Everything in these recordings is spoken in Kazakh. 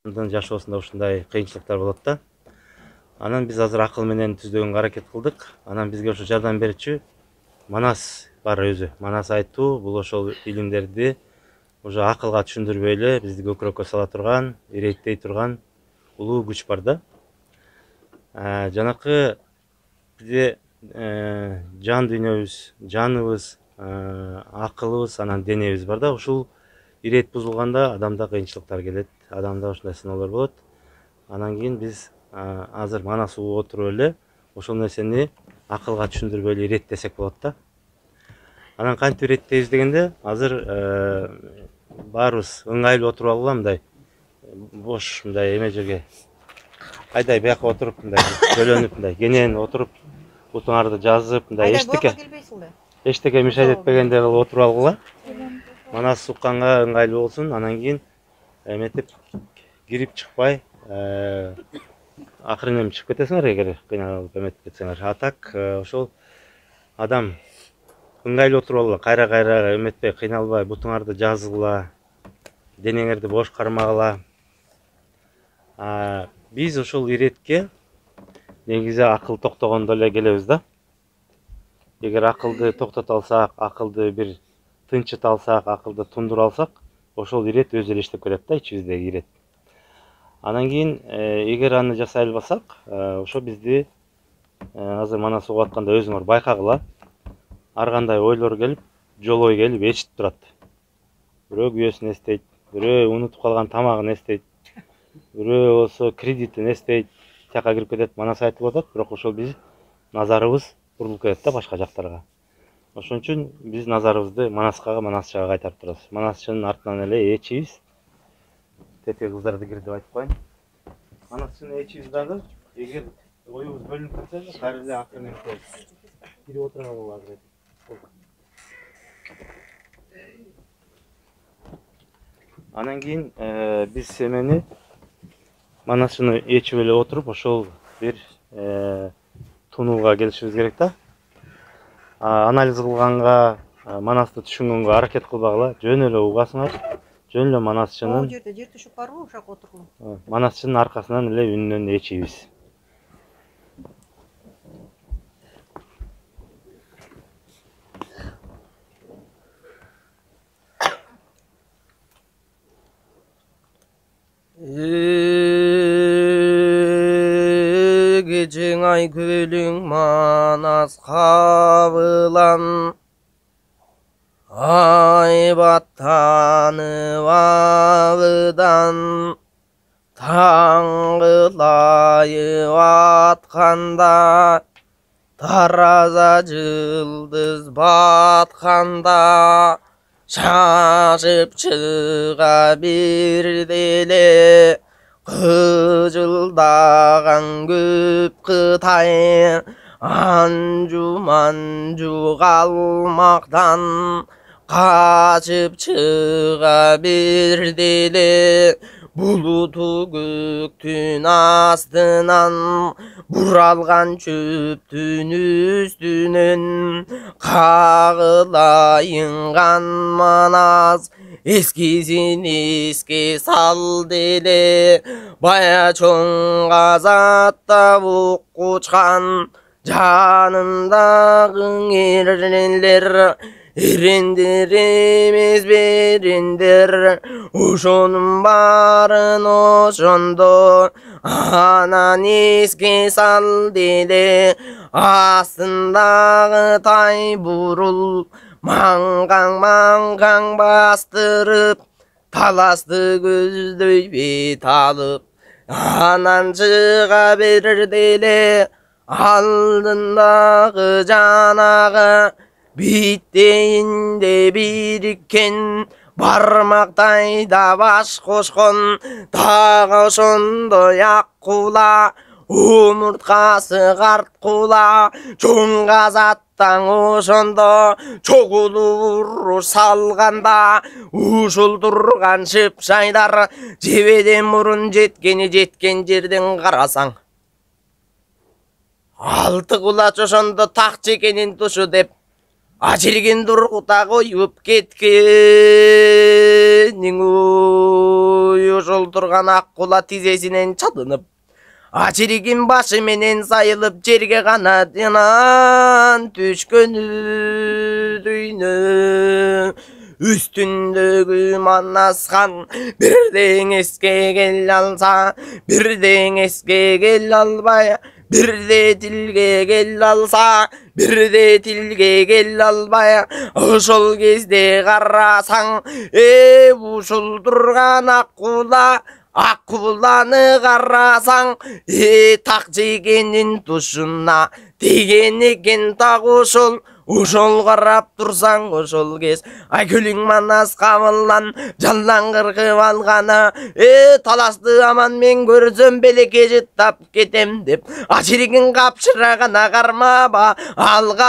жашоосунда ушундай кыйынчылыктар болот да. Анан биз азыр акыл менен түздөгөнгө аракет кылдык. Анан бизге ошо жардам берүүчү Манас бар өзү. Манас айтуу бул ошол илимдерди уже акылга түшүндүрбөй эле бизди көкүрөккө сала турган, иреттей турган улуу күч бар да. Жанакы бизде жан дүйнөбүз, жаныбыз, акылыбыз, анан денебиз бар да. Ушул ирет бузулганда адамда кыйынчылыктар келет, адамда ушундай сыноолор болот. Анан кийин биз азыр Манас угуп отуруп эле ошол нерсени акылга түшүндүрбөй эле иреттесек болот да. Анан кантип иреттейбиз дегенде, азыр баарыбыз ыңгайлуу отуруп алгыла, мындай бош мындай эме жерге айдай бияка отуруп, мындай жөлөнүп, мындай кенен отуруп, бутуңарды жазып, мындай эчтеке мешайт этпегендей кылып отуруп алгыла. Манас укканга ыңгайлуу болсун. Анан кийин эметип кирип чыкпай, акырын эми чыгып кетесиңер эгер кыйналып эметип кетсеңер. А так ошол адам ыңгайлуу отуруп алгыла, кайра эметпей, кыйналбай, бутуңарды жазгыла, денеңерди бош кармагыла. Биз ошол иретке негизи акыл токтогондо эле келебиз да. Эгер акылды токтото алсак, акылды бир тынчыта алсак, акылды тундура алсак, ошол ирет өзү эле иштеп кетет да, ичибиздеги ирет. Анан кийин эгер аны жасай албасак, ошо бизди азыр Манас угуп атканда өзүңөр байкагыла. Ар кандай ойлор келип, жолой келип ээрчитип турат. Бирөө күйөөсүн эстейт, бирөө унутуп калган тамагын эстейт, бирөө болсо кредитин эстейт, тияка кирип кетет. Манас айтып атат, бирок ошол биз назарыбыз бурулуп кетет да башка жактарга. Ошон үчүн биз назарыбызды Манасчага кайтарып турабыз. Манасчынын артынан эле ээчибиз. Тетеги кыздарды кир деп айтып коеюн. Манасчынын ээчибиз дагы эгер оюбуз бөлүнүп кетсе, кайра эле акырын кирип отура алалы. Анан кийин биз эмени Манасчыны ээчип эле отуруп, ошол бир тунууга келишибиз керек да. Анализ кылганга, Манасты түшүнгөнгө аракет кылбагыла, жөн эле угасыңар, жөн эле Манасчынын О жерде жер түшүп барбы, ошак отургула. Манасчынын аркасынан эле үнүнөн ээчибиз. Gecen ay gülün Manas kabılan, ay battanı bağıdan, tangılayı atkanda, taraza yıldız batkanda, şaşıp çığa bir deli, kıcıldagan güp kıtay, ancu kalmaktan, kaçıp çığa bir deli, bulutu göktün astından, buralgan çöptün üstünün, kağılayın kan Manas, eskisin eski sal deli, baya çoğun gazatta uçkan, canımdağın erler, erindirimiz berindir, uşunun barın oşundu, anan eski sal deli, astındağı tay burul, mangan bastırıp, talasты көздөй бет алып, анан чыга берер деле, алдындағы жанағы, биттейинде бириккен, бармактай да баш кошкон, тагы ошондой аккула, умурткасы карткула, чоң газаттан ошондо, чогулур салганда, ушул турган шыпшайдар, жебеден мурун жеткен жерден карасаң, алты кулач ошондо так жекенин тушу деп Ачирген дургута коюп кеткенин ошол турган ак кула тизесинен чалынып, ачирген башы менен сайылып жерге канатынан түшкөнү дүйнө. Üstündөгү манасхан бирден эске келе алса, бирден эске келе албай, бирде тилге келе алса, бирде тилге келе албай, ошол кезде карасаң, ушул турган акуланы карасаң, так жегенин тушуна тиген экен так ошол карап турсаң ошол кез Айкөлүң манас кабылдан жалдан кыркып алганы, таласты аман мен көрсөм белекке жыттап кетем деп ачиригин капчырагана кармаба алганың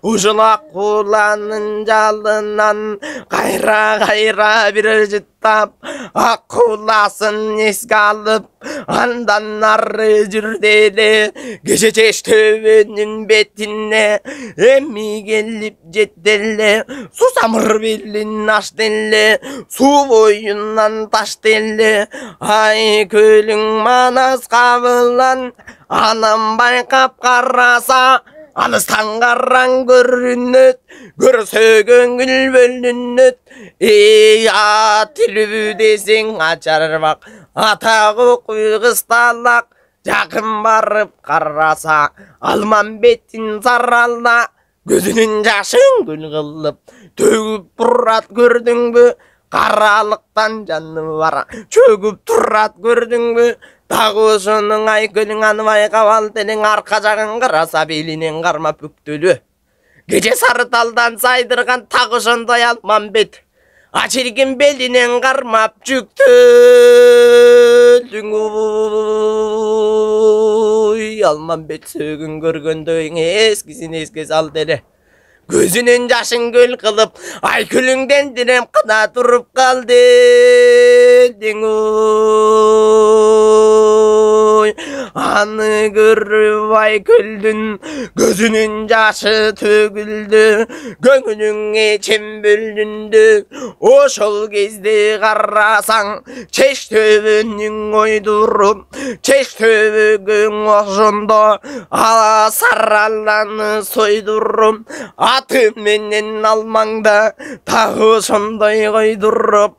ошол акуланын жалынан кайра бир жыттап акуласын эске алып андан ары жүрдү. Gece çeştevenin betine emmi gelip ceddelle, susamır bilin aş delle, su boyundan taş delle. Aykölüň manas kabılan anam baykap karasa, alıstan karran görünüt, görse göngül bölünüt. Atılü desing açar bak, atağı kuygıstalak. Jakın barıp karasa, alman betin zarralda, gözünün jaşın gül kılıp, tөгүп turat gördüңbü, karalıktan canı var, çögüp turat gördüңbü, tağı oşunun Aykölüň anыбай kabal telin arka jagın karasa belinin karma püktülü. Gece sarı taldan saydırgan tağı oşondoy alman bet, Ачирген белинен кармап жүктөлүң Алман бет сөгүн көргөндө эскисин эске сал деле. Көзүнүн жашын көл кылып, Айкөлүңдөн дирем кына туруп калды. Аны көрүп Айкөлдүн көзүнүн жашы төгүлдү, көңүлүңө чем бөлүндү. Ошол кезде карасаң, чеч төбөнүң ойдуруп, чеч төбөгөң ошондо сараланы сойдуруп, аты менен алмаңда тагы ошондой койдуруп,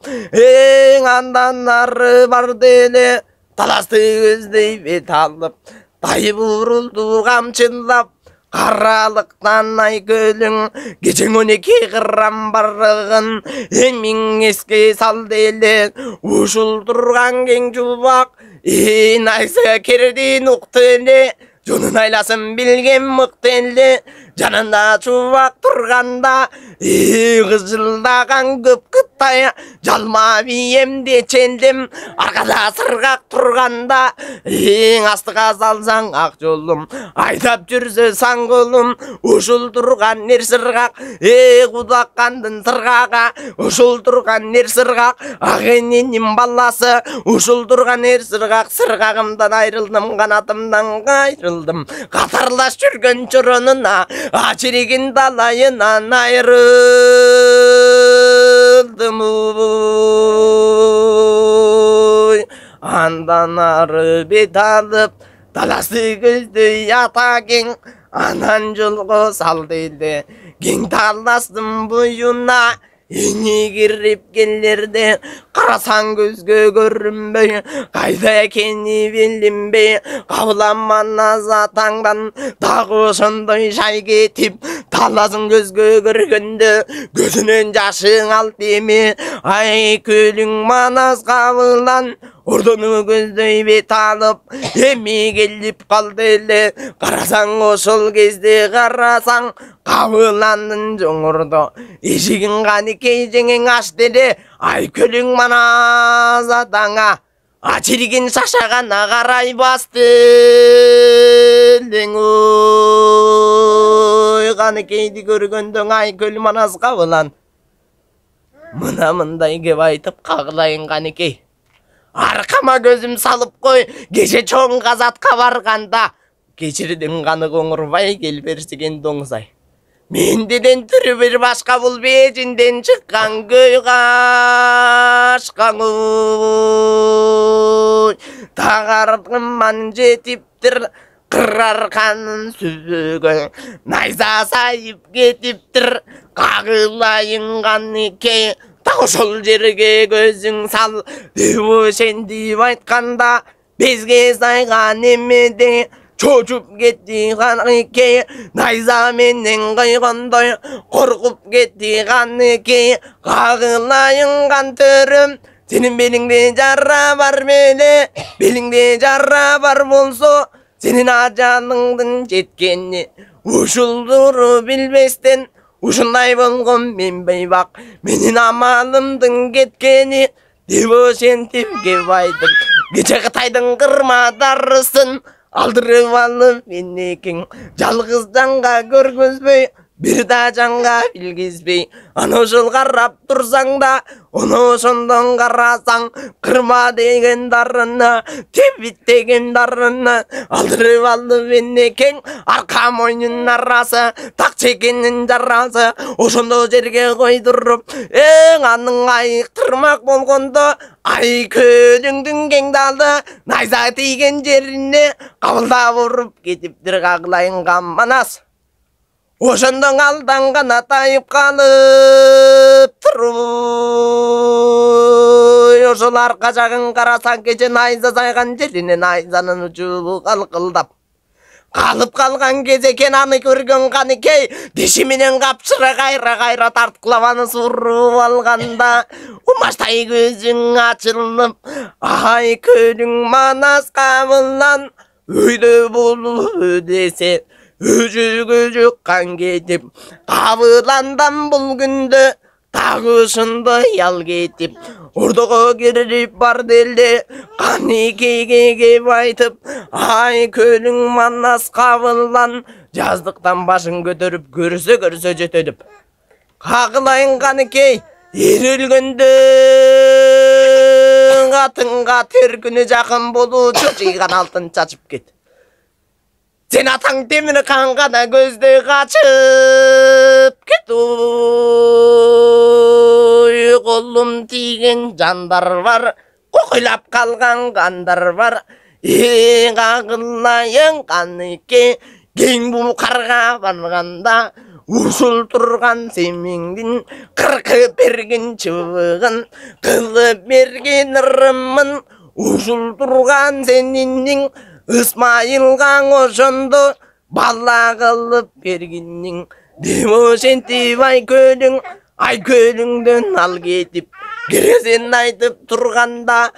андан ары бар деле. Talasты көздөй бет алып, тай бурулду камчылап, каралыктан Айкөлүң кечең 12 кырам барыгын эмиң эске сал деле. Ушул турган кең жубак найса кердин укту эле, жонун айласын билген мыкты эле. Жанында чубак турганда кызылдаган көп кыттай жалма биемде чендим. Аркада сыргак турганда астыга салсаң ак жолум, айдап жүрсө саң колум. Ушул турган нер сыргак, кудаккандын сыргага. Ушул турган нер сыргак, ак эненин баласы. Ушул турган нер сыргак, сыргагымдан айрылдым, канатымдан кайрылдым. Катарлаш жүргөн чоронуна Ачиригин далайынан айрылдым. Андан ары бет алып, таласы көздөй ата кең, анан жолго сал деле. Кең таластын буюна эни кирип келерде, карасаң көзгө көрүнбөй, кайда экени билинбей, кабыланман азатаңдан дагы ошондой шай кетип, таласын көзгө көргөндө көзүнөн жашың алт эми. Айкөлүң манас кабылан ордону көздөй бет алып, эми келип калды эле. Карасаң ошол кезде карасаң, кабыландын жоңордо эшигин каникей жеңең аш деле. Айкөлүң манас атаңа ачиригин шашагана карай басты элең. Каникейди көргөндө Айкөл манас кабылан мына мындай кеп айтып кагылайын каникей. Аркама көзүм салып кой, кеше чоң казатка барганда Кечирдим ганы коңурбай кел берсиген доңсай. Мендеден түрү бир башка бул бежинден чыккан көй кашкан тагардыман жетиптир кырар канын сүзөгө найза сайып кетиптир кагылайын каныке так ошол жерге көзүң сал деп ошентип айтканда безге сайган эмеде чочуп кетти каныке найза менен койгондой коркуп кетти каныке кагылайын кан төрөм сенин белиңде жара бар беле белиңде жара бар болсо сенин ажалыңдын жеткени ушулдуру билбестен ушундай болгон мен бейбак менин амалымдын кеткени деп ошентип кеп айтып кече Кытайдын кырмадарысын алдырып алып менекең жалгыз жанга көргөзбөй бир да жанга билгизбей ана ошол карап турсаң да оно ошондон карасаң кырма деген дарына тебит деген дарына алдырып алып менекең арка мойнунун арасы так чекенин жарасы ошондо жерге койдуруп анын айыктырмак болгондо ай көлүңдүн кең далы найза тийген жерине кабылдап уруп кетиптир кагылайын манас. Ошондон алданган атайып калыптыр. Ошол арка жагын карасаң кече найза сайган жерине найзанын учу калкылдап калып калган кез экен. Аны көргөн каныкей диши менен капчыра кайра тарткылап аны суруп алганда умаштай көзүң ачылып ай көлүң манас кабылдан өйдө болуу десе Үжүгү жуккан кетип кабыландан бул күндө тагы ушундай ял кетип ордого кирип барды эле каныкейге кеп айтып ай көлүң манас кабылан жаздыктан башын көтөрүп көрсө жетө деп кагылайын каныкей эрилгөндө атыңга тер күнү жакын болуучу жыйган алтын чачып кет. Сен атаң темир кангана көздө качып кет. Колум тийген жандар бар, кокуйлап калган кандар бар. Кагылайын каныке кең бул карга барганда ушул турган семиңдин кыркып берген чыбыгын кылып берген ырымын ушул турган сениңдин Исмайылгаң ошондо бала кылып бергениң деп ошентип ай көлүңдөн ал кетип кересин айтып турганда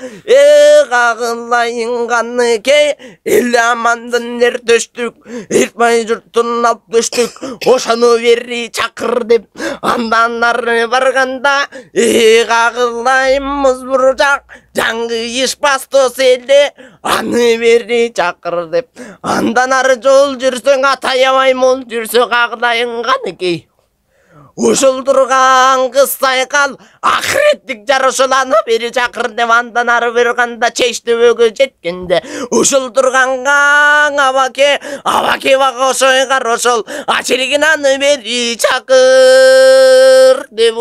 кагылайын каныкей эл амандын эртештүк эртмай журттун алып көчтүк ошону бери чакыр деп андан ары барганда кагылайын муз буржак жаңы ишпастос эле аны бери чакыр деп андан ары жол жүрсөң атаябай мол жүрсө кагылайын каныкей ушул турган кыз сайкал акыреттик жар ошол аны бери чакыр деп андан ары барганда чечтөбөгө жеткенде ушул турганга абаке бага ошойгар ошол ачиригин аны бери чакыр деп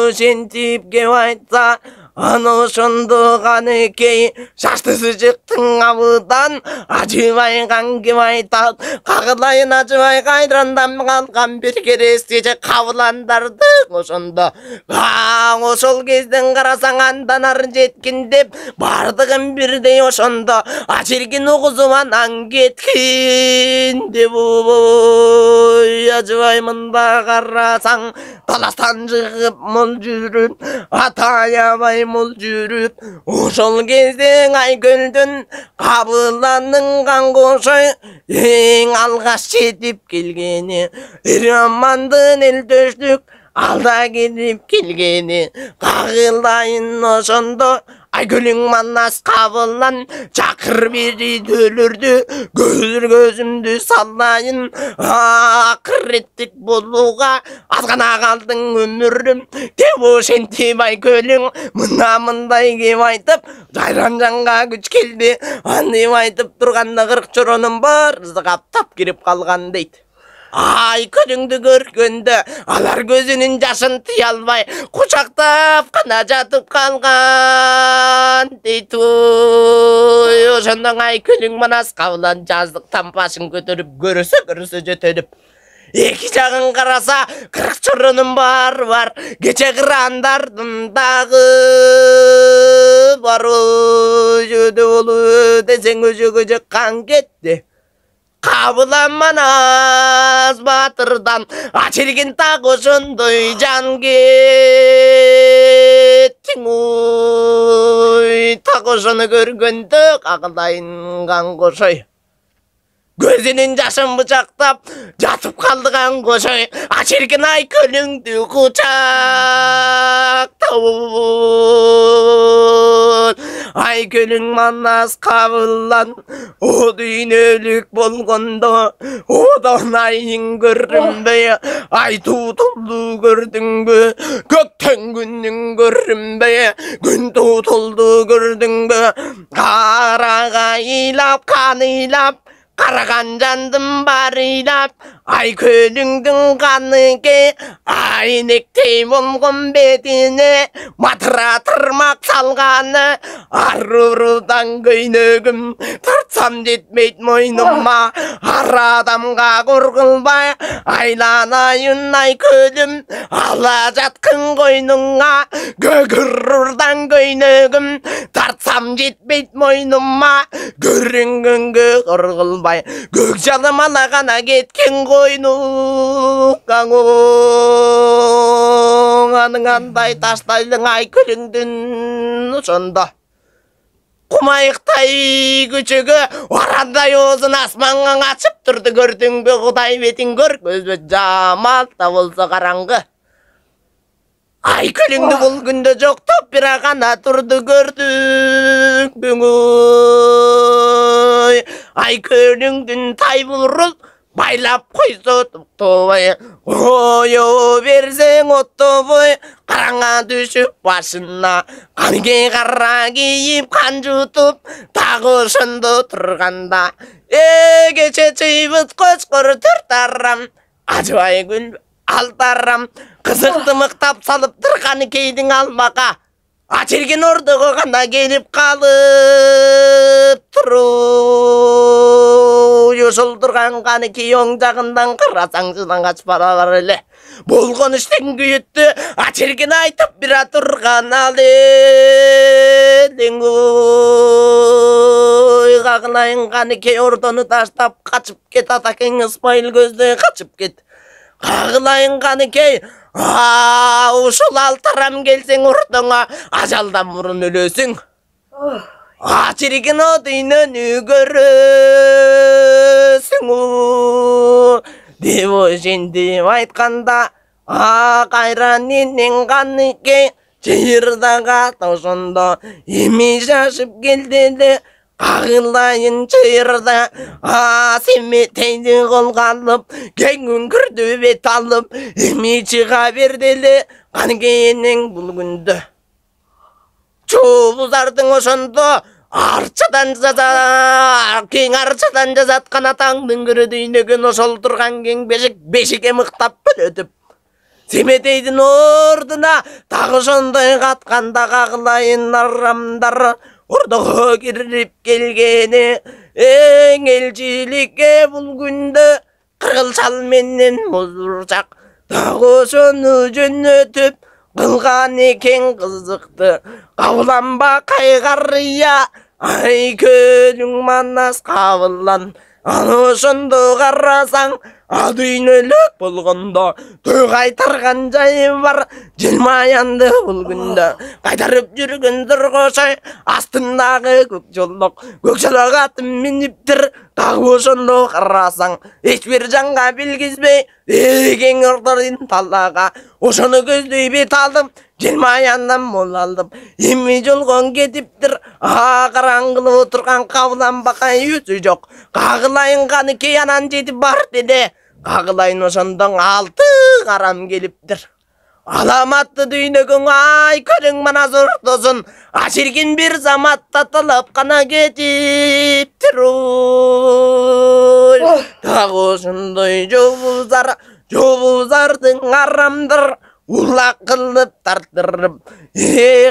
ошентип кеп айтса аны ошондо каныкей шашты сыжыктын абыдан ажыбай кан кеп айтат кагылайын ажыбай кайрандан калган бир керестече кабыландарды ошондо ошол кезден карасаң андан ары жеткин деп бардыгын бирдей ошондо ачиргин угузуп анан кеткин деп ажыбай мында карасаң таластан жыгып мол жүрүп атаябай мол жүрүп ошол кезде Айкөлдүн кабыланын кангошой эң алгаш жетип келгени Рамандын элдөштүк алда келип келгени кагылайын ошондо Aygül'ün mannas kabılan çakır biri dölürdü. Gözümdü sallayın akır ettik boluğa. Azgana kaldın ömürüm Devo şentip Aygül'ün mınday kep aytıp Jayran janga güç keldi Anıyım aytıp durganda 40 çoronum бар Zıqaптап kirip kalgan deydi. Aygül'üңдү көргөндө алар көзүнүн жашын тыя албай кучактап гана жатып калган дейт. Ошондон Aygül'үң манас кабылан жаздык тампашын көтөрүп көрөсө жөтөлүп эки жагын караса 40 чоронун бар кече кырандардын дагы бар жөдө болу десең өзөгө кан кетти. Kabılan manaz batırdan açılgın ta koşunduy can gittin uy. Ta koşunu görgöndük akılayın kan koşuy. Gözünün yaşın bıçaktap yatıp kaldıgan koşuy. Açılgın Aygül'üңdü kucak tavul. Aygül'üң mannas kabılan o düğünölük bolgondo odan ayın görünbeye ay tutuldu gördüngü gökten günün görünbeye gün tutuldu gördüngü karaga ilap kan ilap Karagan jandım barıylap Aygül'üңdүн kanı ke aynektey bolgon betine matıra tırmak salgаны arrurudan göynөгüm tartsam jetmeyt moynuma aradamga korkulbay aylanayın Aygül'üm ala jatkın koynunga gögürrurdan göynөгüm tartsam jetmeyt moynuma görüngөнгө korkulbay gök jalım alagana ketken koynu kangong anыңандай таштайдың Aygül'üңдүн ошондо кумайыктай күчөгө орандай оозун асманга ачып турду көрдүңбү Кудай бетиң көргөзбө жаман да болсо караңгы Aygül'üңдү бул күндө жоктоп бирок гана турду көрдүңбү Aygül'üңдүн тайбурул байлап койсо токтобой ою берсең оттобой караңга түшүп башына канге кара кийип кан жутуп дагы ошондо турганда кече чыйбыт көчкөр төрт арам ажып Aygül алтарам кызыкты мыктап салып тырканы кейдиң алмага Açılgın orduğa gana gelip kalıp turu Yoşul durgan kanı ki oncağından kırasangıdan kaç para var öyle Bolgon işten güyüttü Açılgın aytıp bira turgan alın Kağılayın kanı ki ordunu taştap kaçıp git Atakın İsmail gözlü kaçıp git Kağılayın kanı ki ушул алтарам келсең урдуңа ажалдан мурун өлөсүң. Ачыргын одуйнөнү көрөсүң. Деп ошентип айтканда кайран энең каныке чыйырдага ошондо эми жашып келди эле Kağılayın çığırda Semeteydi kol kalıp Kengün kürdü bet alıp Emi çığa berdeli Kangeyenin bul gündü Çubuzardın oşonda Arçadan jazat Keng arçadan jazat Kanatаңдын kürüdüynegin oşol turgan keng beşike mıktap bölödüp Semeteydi'nin orduna Tağı şonday katkanda Kağılayın aramdar Ordağa girip gelgeni elçilikке bul günde Kırılsal menden muzurcak Dağı şonu jönötüp Kılgan eken kızıktı Kavlanba kaygarıya Aygül'üң mannas kabılan Аны ошондо карасаң адүйнөлүк болгондо той кайтарган жайы бар жылмаянды бул күндө кайтарып жүргөн дургошой астындагы көк жолок атын миниптир дагы ошондо карасаң эч бир жанга билгизбей деген ортарын таллага ошону көздөй бет алдым желмаяндан мол алдым эми жолгон кетиптир караңгылып отурган кабылан бакай өзү жок кагылайын каныкей анан жетип бар деди кагылайын ошондон 6 карам келиптир аламатты дүйнөгүң ай көрүң мана зортосун аширгин бир заматта талап кана кетиптир дагы ошондой жобузардын арамдыр улак кылып тартырып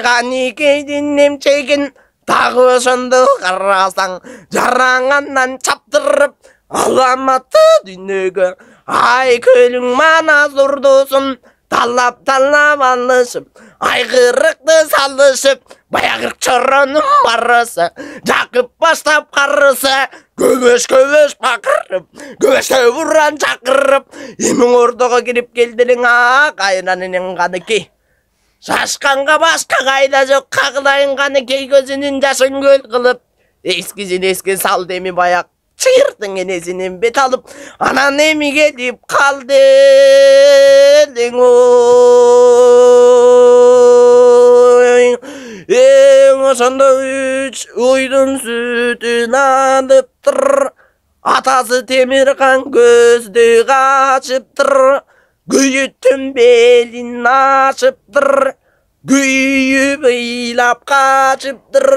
каникейдин эмчегин дагы ошондо карасаң жараңандан чаптырып аламатты дүйнөгө ай көлүң мана зордосун талап алышып айгырыкты салышып баягырк чоронун барысы жакып баштап карысы көбөш бакырып көбөштө буран чакырып эмиң ордого кирип келдириң кайранынын каныкей шашканга башка кайда жок кагылайын каныкей көзүнүн жашын көл кылып эскисин эске салды эми баяк чыйырдың энесинен бет алып анан эми келип калды элең ой ошондо 3 уйдун сүтүн алыптыр атасы темиркан көздү качыптыр күйүттүн белин ашыптыр күйүп ыйлап качыптыр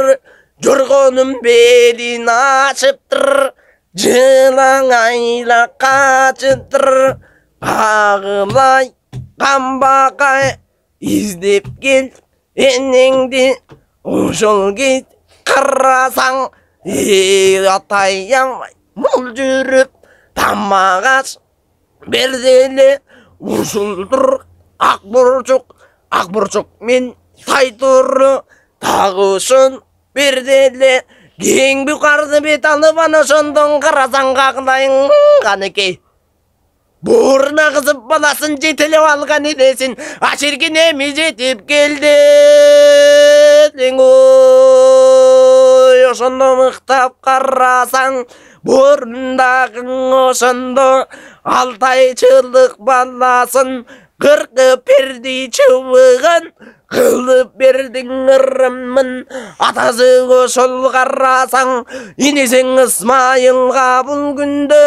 жоргонун белин ашыптыр жылаң айлап качыптыр кагылай камбакай издеп кел энеңди ошол кез карасаң атайяң бул жүрүп тамак аш берди эле ушулдур ак бурчук мен тайтуру дагы ошон берди эле кең букарды бет алып ана ошондон карасаң кагылайын каныкей бууруна кызып баласын жетелеп алган энесин аширгин эми жетип келди элең ой ошондо мыктап карасаң буурундагың ошондо 6 айчылык баласын кыркы перди чыбыгын кылып бердиң ырымын атасы ошол карасаң инесиң Ысмайылга бул күндө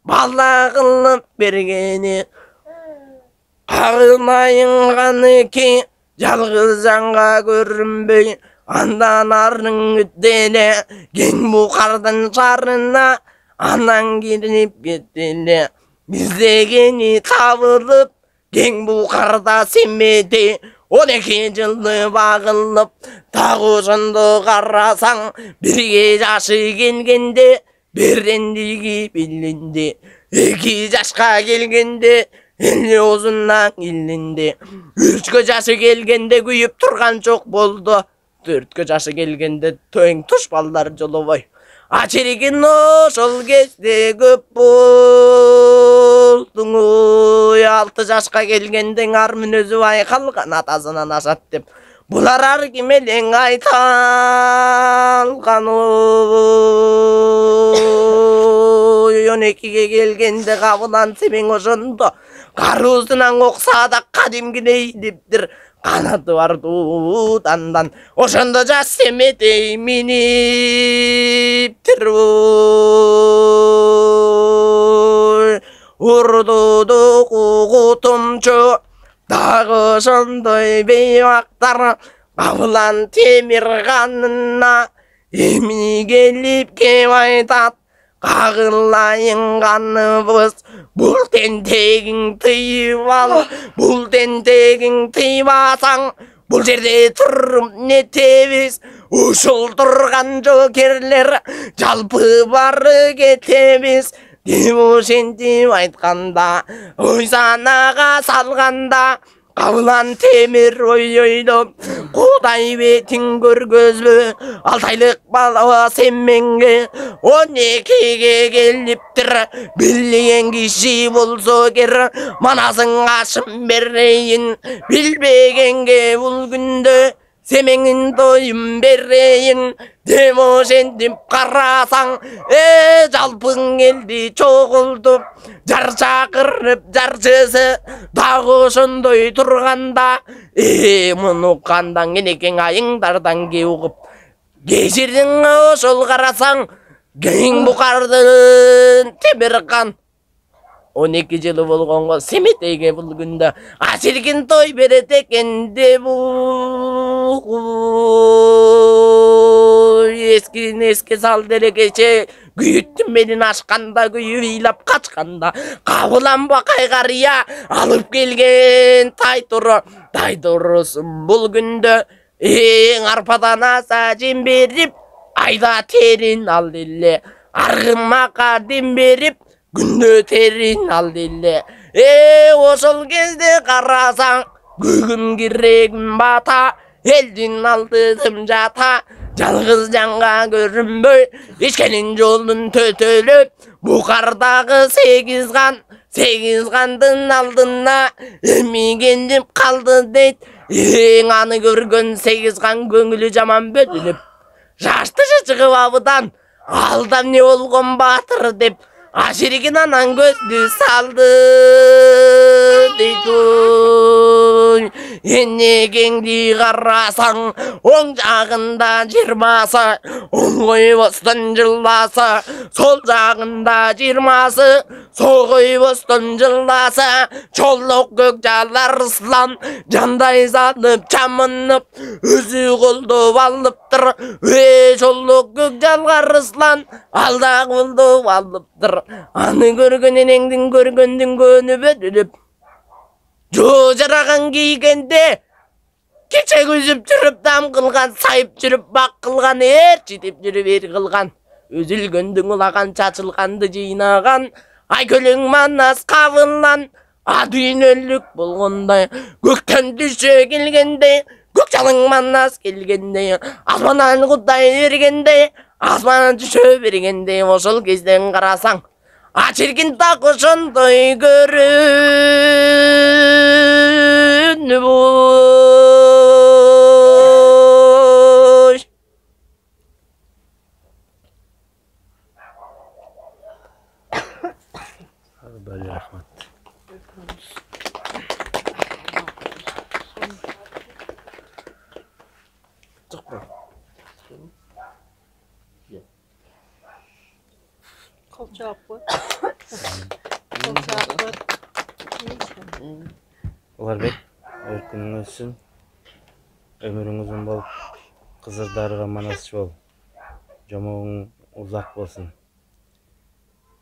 бала кылып бергени кагылайын каныкей жалгыз жанга көрүнбөй андан арың өтеле кең букардын шарына анан кирип кетти эле издегени табылып кең букарда семеди 12 жылды багылып дагы ошондо карасаң бирге жашы келгенде берендиги билинди 2 жашка келгенде эле озуннан илинди 3кө жашы келгенде күйүп турган жок болду 4кө жашы келгенде төң туш балдар жолобой ачиригин ошол кезде көп болдуң ой 6 жашка келгенде ар мүнөзү байкалган атасынан ашат деп булар ар ким элең айта алган ой 12ге келгенде кабылан семең ошондо каруусунан окса да кадимгидей диптир канаты бар туудандан ошондо жаш семетей миниптир урдуду кугутумчу дагы ошондой бейбактар кабылан темирганына эми келип кеп айтат кагылайын каныбыз бул тентегиң тыйып ал бул тентегиң тыйбасаң бул жерде туруп нетебиз ушул турган жокерлер жалпы бары кетебиз деп ошентип айтканда ой санага салганда кабылан темир ойлоп Кудай бетин көргөзбө 6 айлык бала семенге 12ге келиптир билген киши болсо кер манасың ашым берейин билбегенге бул күндө Semenin toyun berreyin demosendip karasang Жалпың eldi çoğuldu Jar çakırıp jarçысы Дағы ошондой турганда Муну кандан энекең айыңдардан кеугуп Кечирдиң ошол карасаң Кең букардын темиркан 12 жылы болгонго семетейге бул күндө Аширгин той берет экен деп Eskiden eski sal derekece Güyüttüm benin aşkanda Güyü iylap kaçkanda Kavulan bakay karıya Alıp gelgen Taytorusun bul gündö Arpadan asa cim berip Ayda terin al dille Argıma kadim berip Gündö terin al dille Osol gezde karasan Gügüm girregim bata Eldin aldım jata Жалғыз жанға көрінбөй Ешкенін жолын төтөлөп Бұқардағы сегіз қандың алдына Емигендіп қалды дейт Ең аны көрген сегіз қан көңілі жаман бөтіліп Жашты шығып абыдан Алдам не олғын батыр деп Аширгин анан көзді салды дейтін Енегеңді қарасаң Оң жағында жиырмасы Оңғой бостан жылдасы Сол жағында жиырмасы Соғой бостан жылдасы Чоллық көк жалар ыслан Жандай занып чамынып Өзі қолдып алыптыр Чоллық көк жалар ыслан Алда қолдып алыптыр Аны көрген енеңдің көргендің көніп өтіліп Жо жараған кейгенде Кече көзіп жүріп дам қылған Сайып жүріп бақ қылған Жетіп жүріп қылған Өзілгендің ұлаған чачылғанды жинаған Ай көлің манас қавылан Адүйін өлік болғандай Көктен түші келгенде Көк жалың манас келгенде Асманан құдай бергенде Асманан түші бергенде Осыл кезден қарасаң Аширгин так ошондой көрүнүп Бәле рахмат. Kolçak bu. Kolçak bu. Уларбек, өркүнүң өссүн. Өмүрүң узун болуп, кызырдарга манасчы бол. Жомогуң узак болсун.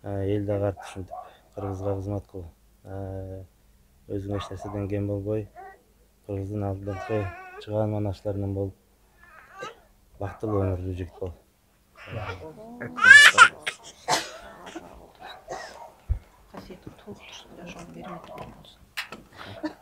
Элде карт ушинтип, кыргызга кызмат кыл. Өзүң эч нерседен кем болбой, кыргыздын алдыңкы чыгаан манашларынан болуп, бактылуу өмүрлүү жигит бол. Қасиетті толықтырсын, жауап бермейді.